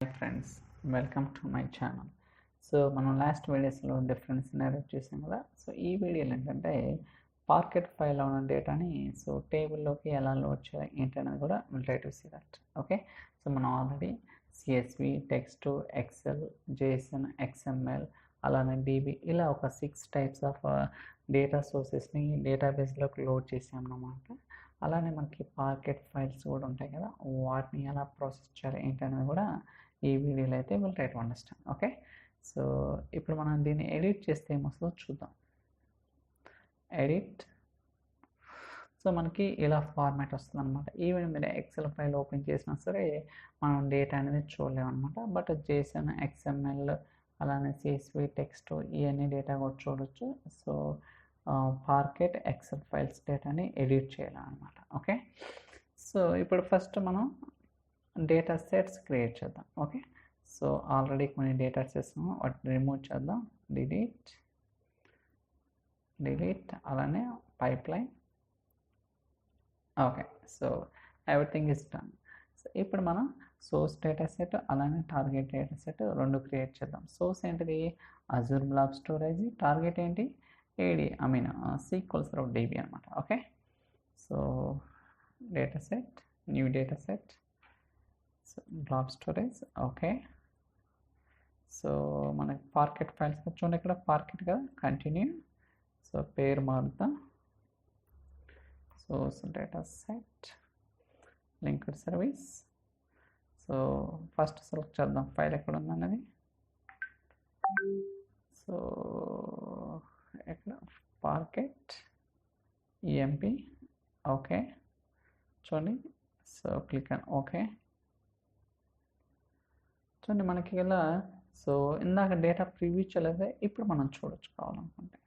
Hi friends, welcome to my channel. So మనం last వీడియోస్లో difference narrate చేసాం కదా. సో ఈ వీడియోలో ఏంటంటే పార్కెట్ ఫైల్ ఉన్న డేటాని టేబుల్లోకి ఎలా లోడ్ చేయాలి ఏంటనేది కూడా will try to see that. Okay, so మనం already CSV, text, Excel, JSON, XML, అలానే డిబి ఇలా ఒక 6 టైప్స్ ఆఫ్ డేటా సోర్సెస్ని డేటాబేస్లోకి లోడ్ చేసామన్నమాట. అలానే మనకి పార్కెట్ ఫైల్స్ కూడా ఉంటాయి కదా, వాటిని ఎలా ప్రాసెస్ చేయాలి ఏంటనేది కూడా ఈ వీడియోలో అయితే will try to understand. Okay, so ఇప్పుడు మనం దీన్ని ఎడిట్ చేస్తే ఏమొస్తుందో చూద్దాం. ఎడిట్, సో మనకి ఇలా ఫార్మాట్ వస్తుంది అనమాట. ఈవెన్ మీరు ఎక్సెల్ ఫైల్ ఓపెన్ చేసినా సరే మనం డేటా అనేది చూడలేము అనమాట. బట్ జేసన్, ఎక్స్ఎంఎల్, అలానే సిఎస్వి, టెక్స్ట్ ఇవన్నీ డేటా కూడా చూడొచ్చు. సో పార్కెట్ ఎక్సెల్ ఫైల్స్ డేటాని ఎడిట్ చేయాలన్నమాట. ఓకే, సో ఇప్పుడు ఫస్ట్ మనం డేటా సెట్స్ క్రియేట్ చేద్దాం. ఓకే, సో ఆల్రెడీ కొన్ని డేటా సెట్స్ వాటిని రిమూవ్ చేద్దాం. డిలీట్ అలానే pipeline. Okay, so everything is done. So ఇప్పుడు మనం సోర్స్ డేటా సెట్ అలానే టార్గెట్ డేటా సెట్ రెండు క్రియేట్ చేద్దాం. సోర్స్ ఏంటిది? Azure blob storage. టార్గెట్ ఏంటి? SQL Server DB అనమాట. Okay, so data set, new data set, blob storage. Okay, so మనకి parquet files చూడండి, ఇక్కడ పార్కెట్ కదా, కంటిన్యూ. సో పేరు మారుద్దాం. Source data set, linked service. So first select చేద్దాం file ఎక్కడ ఉందన్నది. సో ఇక్కడ పార్కెట్ ఈఎంపి. ఓకే, చూడండి. So click on okay. చూడండి మనకి ఇలా. సో ఇందాక డేటా ప్రివ్యూ చేయలేదే, ఇప్పుడు మనం చూడొచ్చు కావాలనుకుంటే.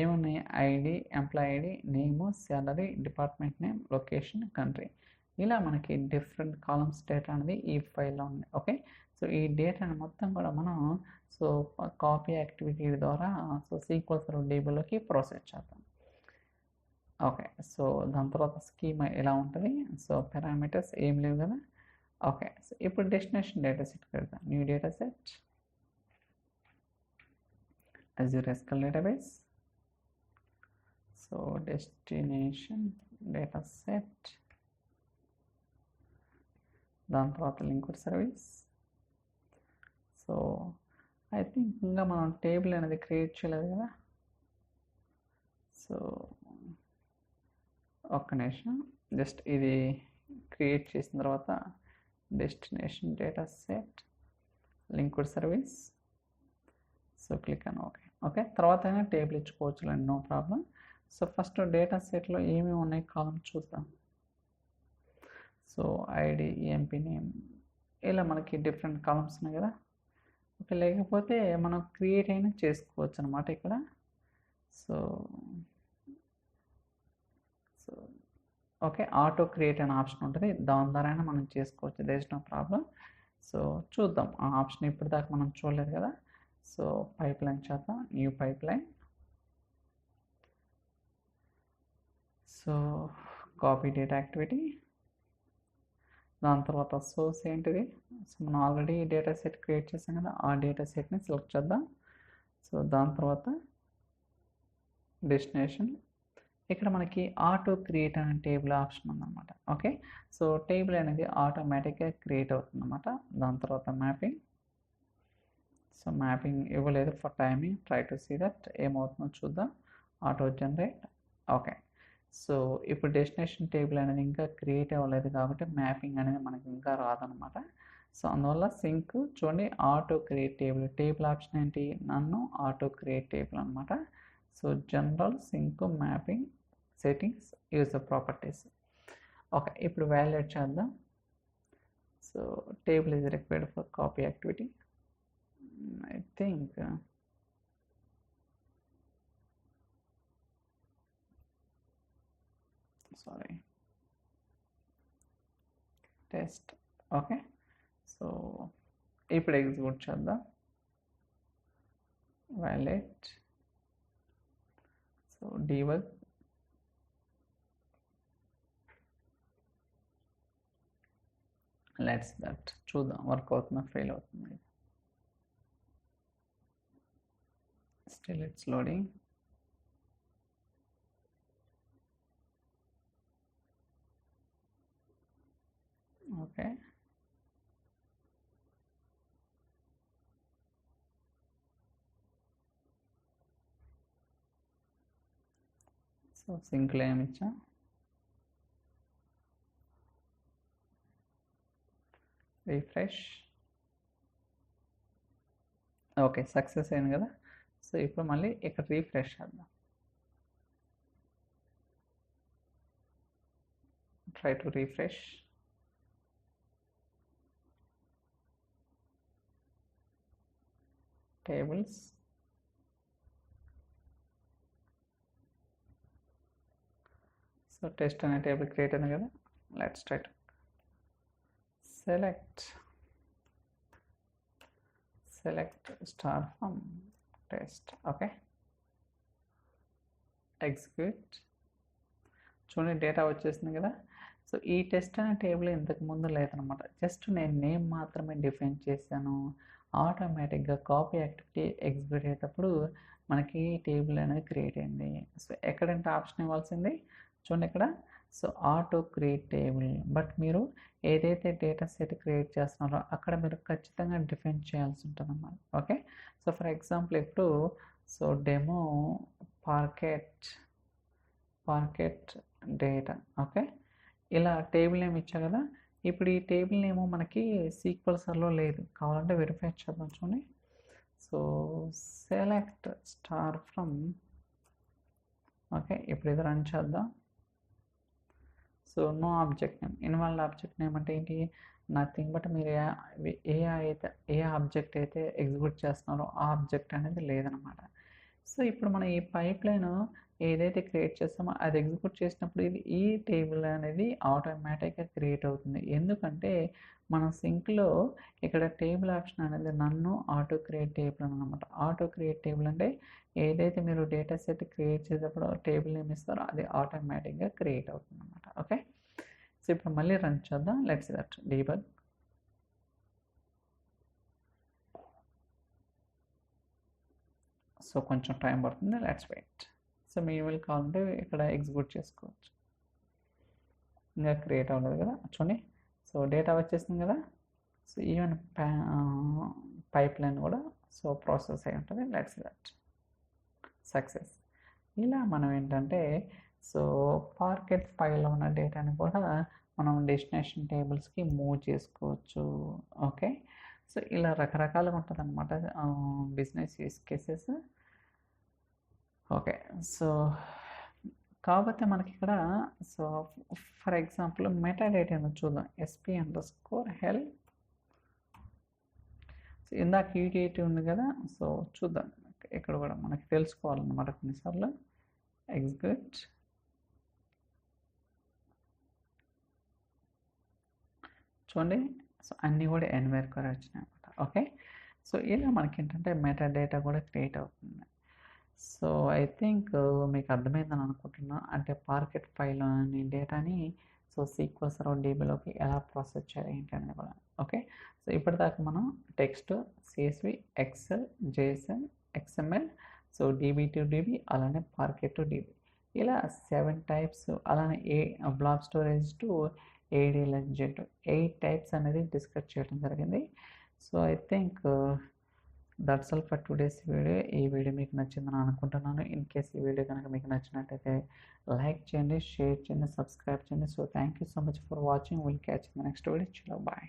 ఏమున్నాయి? ID, employee ID, name, salary, department name, location, country. ఇలా మనకి డిఫరెంట్ కాలమ్స్ డేటా అనేది ఈ ఫైల్లో ఉంది. ఓకే, సో ఈ డేటాని మొత్తం కూడా మనం కాపీ యాక్టివిటీ ద్వారా SQL Server DBలోకి ప్రాసెస్ చేద్దాం. ఓకే, సో దాని తర్వాత స్కీమా ఎలా ఉంటుంది? సో పారామీటర్స్ ఏం లేవు కదా. ఓకే, సో ఇప్పుడు డెస్టినేషన్ డేటా సెట్ పెడతాం. New data set, Azure SQL database. So destination data set, దాని తర్వాత linked service. So I think ఇంకా మనం టేబుల్ అనేది క్రియేట్ చేయలేదు కదా. సో ఒక్క నిమిషం, జస్ట్ ఇది క్రియేట్ చేసిన తర్వాత destination data set, linked service. So click అని ఓకే. ఓకే, తర్వాత అయినా టేబుల్ ఇచ్చుకోవచ్చు, no problem. So first data సెట్లో ఏమేమి ఉన్నాయి కాలం చూద్దాం. సో ఐడి, ఈఎంపీ నేమ్, ఇలా మనకి డిఫరెంట్ కాలమ్స్ ఉన్నాయి కదా. ఓకే, లేకపోతే మనం క్రియేట్ అయినా చేసుకోవచ్చు అనమాట ఇక్కడ. So so okay, auto create అనే ఆప్షన్ ఉంటుంది, దాని ద్వారా మనం చేసుకోవచ్చు, there is no problem. So చూద్దాం ఆ ఆప్షన్, ఇప్పటిదాకా మనం చూడలేదు కదా. సో పైప్లైన్ చేద్దాం, new pipeline. So copy data activity, దాని తర్వాత సోర్స్ ఏంటిది? సో మనం ఆల్రెడీ డేటా సెట్ క్రియేట్ చేసాం కదా, ఆ డేటా సెట్ని సెలెక్ట్ చేద్దాం. సో దాని తర్వాత డెస్టినేషన్, ఇక్కడ మనకి ఆటో క్రియేట్ అనే టేబుల్ ఆప్షన్ ఉందన్నమాట. ఓకే, సో టేబుల్ అనేది ఆటోమేటిక్గా క్రియేట్ అవుతుంది అన్నమాట. దాని తర్వాత మ్యాపింగ్. సో మ్యాపింగ్ ఇవ్వలేదు for timing, try to see that ఏమవుతుందో చూద్దాం. Auto generate. ఓకే, సో ఇప్పుడు డెస్టినేషన్ టేబుల్ అనేది ఇంకా క్రియేట్ అవ్వలేదు కాబట్టి మ్యాపింగ్ అనేది మనకి ఇంకా రాదనమాట. సో అందువల్ల సింక్ చూడండి, ఆటో క్రియేట్ టేబుల్ ఆప్షన్ ఏంటి? నన్ను ఆటో క్రియేట్ టేబుల్ అనమాట. So general, sync, mapping, settings, user properties. Okay, ఇప్పుడు వాల్యుయేట్ చేద్దాం. So table is required for copy activity. I think sorry, test. Okay, so ఇప్పుడు execute చేద్దాం. Validate. So debug. Let's that చూద్దాం work అవుతుందా fail అవుతుంది. Still it's loading. Okay, so సింక్లో ఏమి ఇచ్చా, రిఫ్రెష్. ఓకే, సక్సెస్ అయింది కదా. సో ఇప్పుడు మళ్ళీ ఇక్కడ రీఫ్రెష్ చేద్దాం. Try to refresh. Tables, so test అనే టేబుల్ క్రియేట్ అయింది కదా. Let's try to select star from test. Okay, execute. చూడండి డేటా వచ్చేసింది కదా. సో ఈ టెస్ట్ అనే టేబుల్ ఇంతకు ముందు లేదనమాట, జస్ట్ నేను నేమ్ మాత్రమే డిఫైన్ చేశాను. ఆటోమేటిక్గా కాపీ యాక్టివిటీ ఎగ్జిక్యూట్ అయ్యేటప్పుడు మనకి టేబుల్ అనేది క్రియేట్ అయింది. సో ఎక్కడంటే ఆప్షన్ ఇవ్వాల్సింది చూడండి ఇక్కడ. So auto create table, but మీరు ఏదైతే డేటా సెట్ క్రియేట్ చేస్తున్నారో అక్కడ మీరు ఖచ్చితంగా డిఫైన్ చేయాల్సి ఉంటుంది అన్నమాట. ఓకే, సో ఫర్ ఎగ్జాంపుల్ ఇప్పుడు so demo parquet data. Okay, ఇలా టేబుల్ నేమ్ ఇచ్చా కదా. ఇప్పుడు ఈ టేబుల్ నేమ్ మనకి సీక్వెల్ సర్వర్లో లేదు, కావాలంటే వెరిఫై చేద్దాం చూడండి. So select star from. Okay, ఇప్పుడు ఇది రన్ చేద్దాం. So no object name, involve object name అంటే ఏంటి, నథింగ్ బట్ మీరు ఏ ఆబ్జెక్ట్ అయితే ఎగ్జిక్యూట్ చేస్తున్నారో ఆ ఆబ్జెక్ట్ అనేది లేదనమాట. సో ఇప్పుడు మనం ఈ పైప్ లైన్ ఏదైతే క్రియేట్ చేస్తామో అది ఎగ్జిక్యూట్ చేసినప్పుడు ఇది ఈ టేబుల్ అనేది ఆటోమేటిక్గా క్రియేట్ అవుతుంది. ఎందుకంటే మన సింక్లో ఇక్కడ టేబుల్ ఆప్షన్ అనేది నన్ను ఆటో క్రియేట్ టేబుల్ అనమాట. ఆటో క్రియేట్ టేబుల్ అంటే ఏదైతే మీరు డేటా సెట్ క్రియేట్ చేసేటప్పుడు టేబుల్ నేమ్ ఇస్తారో అది ఆటోమేటిక్గా క్రియేట్ అవుతుంది అనమాట. ఓకే, సో ఇప్పుడు మళ్ళీ రన్ చేద్దాం. Let's that debug. సో కొంచెం టైం పడుతుంది, లెట్స్ వెయిట్. సో మీ ఈమెయిల్ కావాలంటే ఇక్కడ ఎగ్జిక్యూట్ చేసుకోవచ్చు. ఇంకా క్రియేట్ అవ్వలేదు కదా చూడండి. సో డేటా వచ్చేసింది కదా. సో ఈవెన్ పైప్ లైన్ కూడా సో ప్రాసెస్ అయి ఉంటుంది. Let's that success. ఇలా మనం ఏంటంటే సో పార్కెట్ ఫైల్లో ఉన్న డేటాని కూడా మనం డెస్టినేషన్ టేబుల్స్కి మూవ్ చేసుకోవచ్చు. ఓకే, సో ఇలా రకరకాలుగా ఉంటుంది అనమాట business use cases. Okay, so కాకపోతే మనకి ఇక్కడ so for example meta data చూద్దాం. SP_help. సో ఇందాక UTT ఉంది కదా. సో చూద్దాం ఇక్కడ కూడా మనకి తెలుసుకోవాలన్నమాట కొన్నిసార్లు. ఎగ్జిక్యూట్. చూడండి, సో అన్నీ కూడా ఎన్వైర్ కూడా వచ్చినాయి అనమాట. ఓకే, సో ఇలా మనకి ఏంటంటే మెటా డేటా కూడా క్రియేట్ అవుతుంది. సో ఐ థింక్ మీకు అర్థమైందని అనుకుంటున్నా. అంటే పార్కెట్ ఫైల్ అనే డేటాని సో సీక్వెల్ సర్వర్ DBలోకి ఎలా ప్రాసెస్ చేయాలి ఏంటి అనేది కూడా. ఓకే, సో ఇప్పటిదాకా మనం text, CSV, Excel, JSON, XML, so DB to DB, అలానే పార్కెట్ టు DB, ఇలా 7 టైప్స్, అలానే blob storage to ADLZ 8 types అనేది డిస్కస్ చేయడం జరిగింది. So I think that's all for today's video. ఈ వీడియో మీకు నచ్చిందని అనుకుంటున్నాను. ఇన్ కేస్ ఈ వీడియో కనుక మీకు నచ్చినట్టయితే లైక్ చేయండి, షేర్ చేయండి, సబ్స్క్రైబ్ చేయండి. So thank you so much for watching. Will catch in the next video. చలో బాయ్.